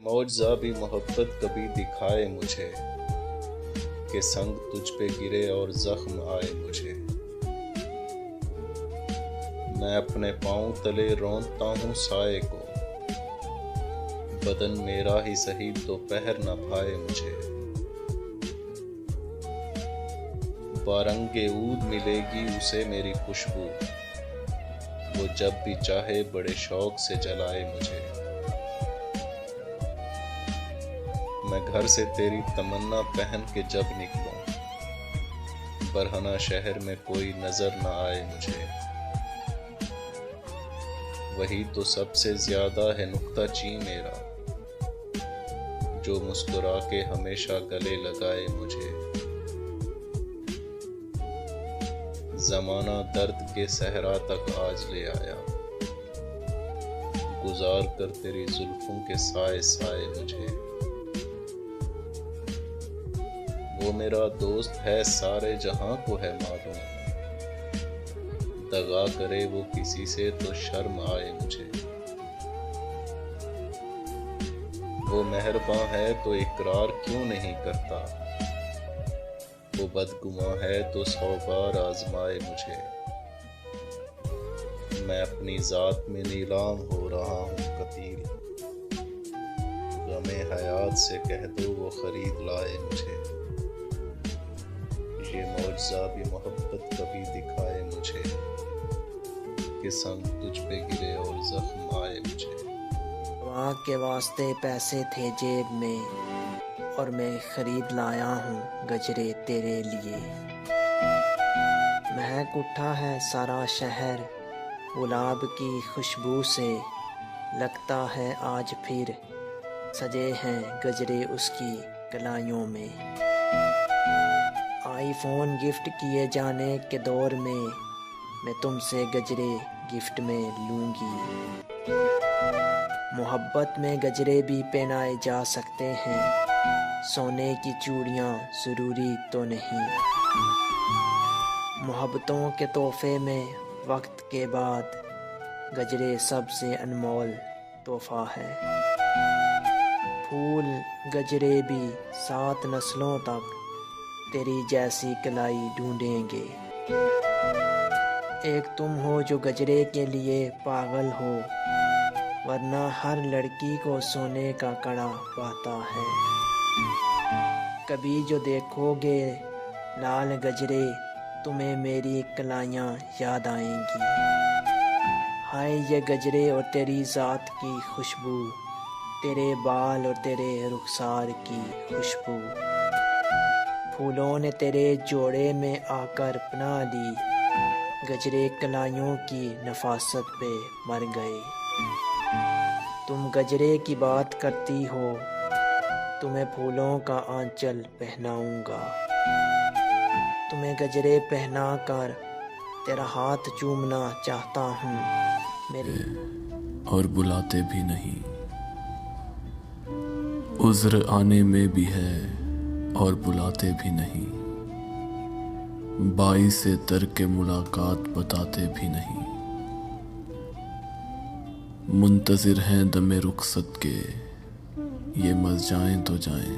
मौजज़ा भी मोहब्बत कभी दिखाए मुझे कि संग तुझ पे गिरे और जख्म आए मुझे। मैं अपने पाँव तले रौंदता हूँ साए को, बदन मेरा ही सही दोपहर न भाए मुझे। बारंगे ऊद मिलेगी उसे मेरी खुशबू, वो जब भी चाहे बड़े शौक से जलाए मुझे। मैं घर से तेरी तमन्ना पहन के जब निकलूं, बरहना शहर में कोई नजर न आए मुझे। वही तो सबसे ज्यादा है नुक्ता ची मेरा, जो मुस्कुरा के हमेशा गले लगाए मुझे। जमाना दर्द के सहरा तक आज ले आया, गुजार कर तेरी जुल्फों के साए साए मुझे। वो मेरा दोस्त है सारे जहां को है मालूम, दगा करे वो किसी से तो शर्म आए मुझे। वो मेहरबान है तो इकरार क्यों नहीं करता, वो बदगुमा है तो 100 बार आजमाए मुझे। मैं अपनी जात में नीलाम हो रहा हूँ कतील, गमे हयात से कह दो वो खरीद लाए मुझे। ये मौजज़ा भी मोहब्बत कभी दिखाए मुझे कि संग तुझ पे गिरे और जख्म आए मुझे। वहाँ के वास्ते पैसे थे जेब में और मैं खरीद लाया हूँ गजरे तेरे लिए। महक उठा है सारा शहर गुलाब की खुशबू से, लगता है आज फिर सजे हैं गजरे उसकी कलाइयों में। आईफोन गिफ्ट किए जाने के दौर में मैं तुमसे गजरे गिफ्ट में लूँगी। मोहब्बत में गजरे भी पहनाए जा सकते हैं, सोने की चूड़ियाँ ज़रूरी तो नहीं। मोहब्बतों के तोहफे में वक्त के बाद गजरे सबसे अनमोल तोहफा है। फूल गजरे भी 7 नस्लों तक तेरी जैसी कलाई ढूंढेंगे। एक तुम हो जो गजरे के लिए पागल हो, वरना हर लड़की को सोने का कड़ा पाता है। कभी जो देखोगे लाल गजरे, तुम्हें मेरी कलाइयाँ याद आएंगी। हाय ये गजरे और तेरी ज़ात की खुशबू, तेरे बाल और तेरे रुखसार की खुशबू। फूलों ने तेरे जोड़े में आकर पनाह ली, गजरे कलाइयों की नफासत पे मर गए। तुम गजरे की बात करती हो, तुम्हें फूलों का आंचल पहनाऊंगा। तुम्हें गजरे पहना कर तेरा हाथ चूमना चाहता हूँ मेरी। और बुलाते भी नहीं, उज़्र आने में भी है और बुलाते भी नहीं। बाइसे तर्क मुलाकात बताते भी नहीं। मुंतज़िर हैं दमे रुखसत के, ये मर जाएं तो जाएं।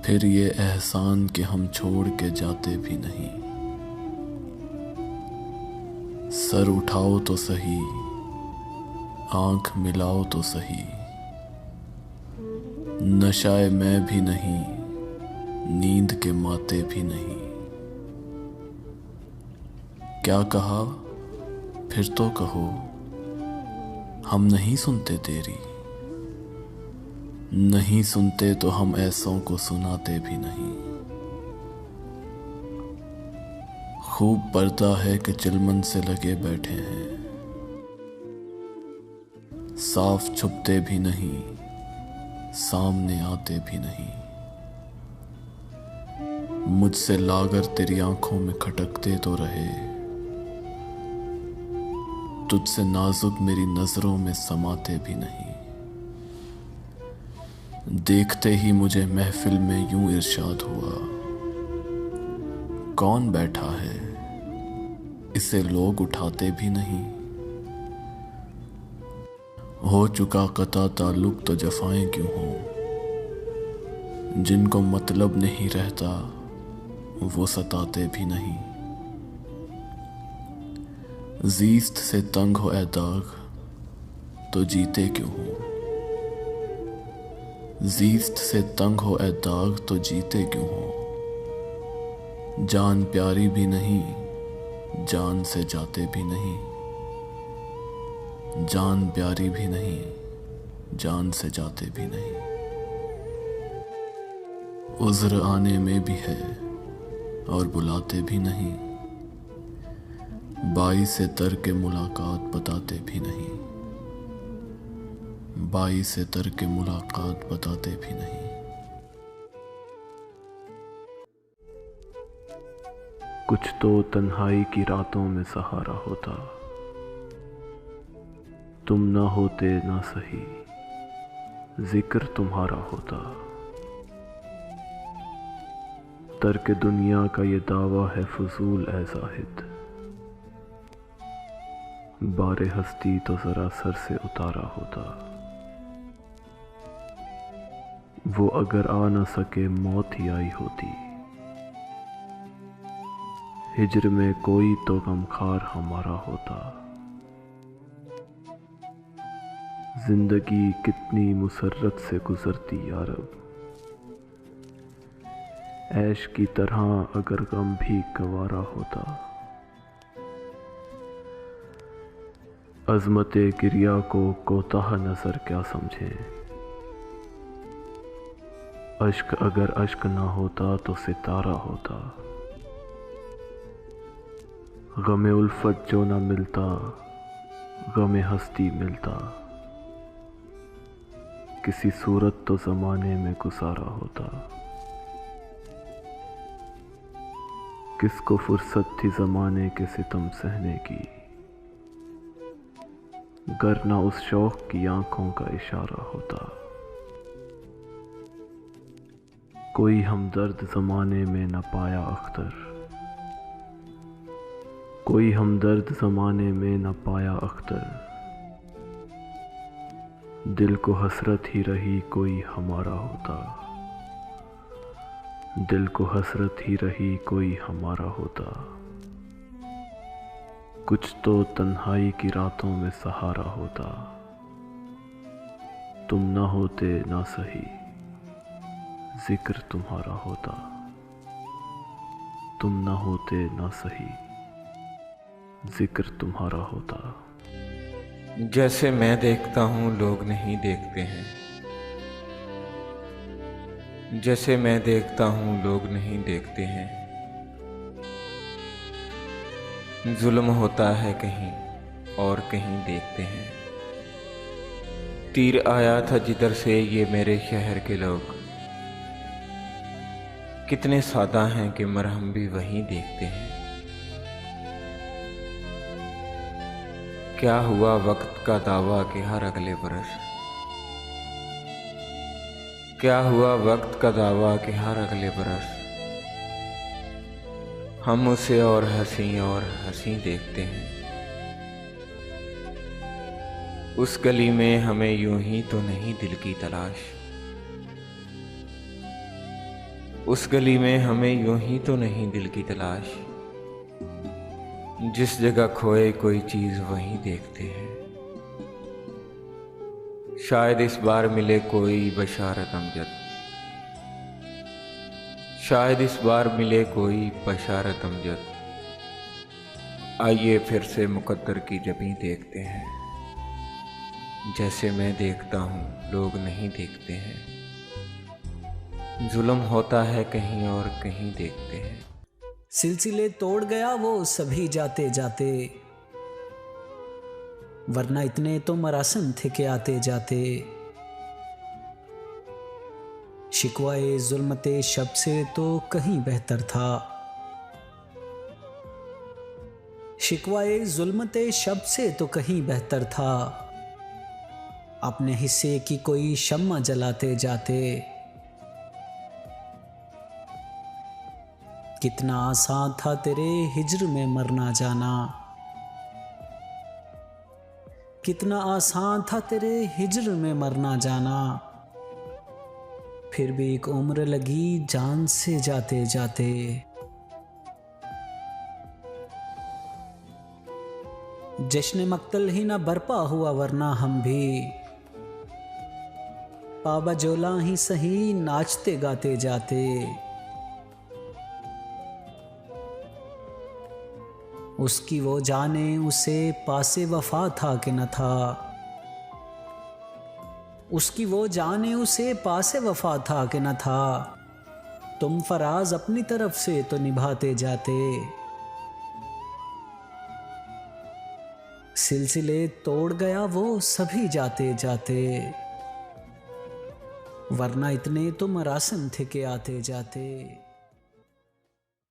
फिर ये एहसान कि हम छोड़ के जाते भी नहीं। सर उठाओ तो सही, आंख मिलाओ तो सही। नशाए मैं भी नहीं, नींद के माते भी नहीं। क्या कहा फिर तो कहो, हम नहीं सुनते तेरी। नहीं सुनते तो हम ऐसों को सुनाते भी नहीं। खूब पर्दा है कि चिलमन से लगे बैठे हैं, साफ छुपते भी नहीं, सामने आते भी नहीं। मुझसे लागर तेरी आंखों में खटकते तो रहे, तुझसे नाजुक मेरी नजरों में समाते भी नहीं। देखते ही मुझे महफिल में यूं इरशाद हुआ, कौन बैठा है, इसे लोग उठाते भी नहीं। हो चुका कता ताल्लुक तो जफाएं क्यों हों, जिनको मतलब नहीं रहता वो सताते भी नहीं। ज़ीस्त से तंग हो ए दाग तो जीते क्यों हो, ज़ीस्त से तंग हो ए दाग तो जीते क्यों हो। जान प्यारी भी नहीं, जान से जाते भी नहीं, जान प्यारी भी नहीं, जान से जाते भी नहीं। उज़्र आने में भी है और बुलाते भी नहीं, बाई से तरक मुलाकात बताते भी नहीं, बाई से तरक मुलाकात बताते भी नहीं। कुछ तो तन्हाई की रातों में सहारा होता, तुम ना होते ना सही जिक्र तुम्हारा होता। तर्क दुनिया का ये दावा है फजूल ए ज़ाहिद, बारे हस्ती तो ज़रा सर से उतारा होता। वो अगर आ न सके मौत ही आई होती, हिज्र में कोई तो गमखार हमारा होता। जिंदगी कितनी मुसर्रत से गुजरती यारब, ऐश की तरह अगर गम भी गवारा होता। अज़मते गिरिया को कोताह नजर क्या समझे, अश्क अगर अश्क ना होता तो सितारा होता। गमे उल्फत जो ना मिलता, गमे हस्ती मिलता, किसी सूरत तो ज़माने में गुजारा होता। किसको फुर्सत थी ज़माने के सितम सहने की, गर ना उस शौक की आंखों का इशारा होता। कोई हमदर्द ज़माने में न पाया अख्तर, कोई हमदर्द ज़माने में न पाया अख्तर। दिल को हसरत ही रही कोई हमारा होता, दिल को हसरत ही रही कोई हमारा होता। कुछ तो तन्हाई की रातों में सहारा होता, तुम ना होते ना सही जिक्र तुम्हारा होता। तुम ना होते ना सही जिक्र तुम्हारा होता। जैसे मैं देखता हूँ लोग नहीं देखते हैं, जैसे मैं देखता हूँ लोग नहीं देखते हैं। जुल्म होता है कहीं और कहीं देखते हैं। तीर आया था जिधर से ये मेरे शहर के लोग, कितने सादा हैं कि मरहम भी वहीं देखते हैं। क्या हुआ वक्त का दावा कि हर अगले बरस, क्या हुआ वक्त का दावा कि हर अगले बरस हम उसे और हंसी देखते हैं। उस गली में हमें यूं ही तो नहीं दिल की तलाश, उस गली में हमें यूं ही तो नहीं दिल की तलाश। जिस जगह खोए कोई चीज़ वहीं देखते हैं। शायद इस बार मिले कोई बशारत अमजद, शायद इस बार मिले कोई बशारत अमजद। आइए फिर से मुकद्दर की जबीं देखते हैं। जैसे मैं देखता हूँ लोग नहीं देखते हैं। जुल्म होता है कहीं और कहीं देखते हैं। सिलसिले तोड़ गया वो सभी जाते जाते, वरना इतने तो मरासिम थे के आते जाते। शिकवाए जुल्मते शब से तो कहीं बेहतर था, शिकवाए जुल्मते शब से तो कहीं बेहतर था। अपने हिस्से की कोई शम्मा जलाते जाते। कितना आसान था तेरे हिज्र में मरना जाना, कितना आसान था तेरे हिज्र में मरना जाना, फिर भी एक उम्र लगी जान से जाते जाते। जश्न मक्तल ही ना बरपा हुआ वरना हम भी, पाबा जोला ही सही नाचते गाते जाते। उसकी वो जाने उसे पासे वफा था कि न था, उसकी वो जाने उसे पासे वफा था कि न था। तुम फराज अपनी तरफ से तो निभाते जाते, सिलसिले तोड़ गया वो सभी जाते जाते, वरना इतने तो मरासिम थे के आते जाते।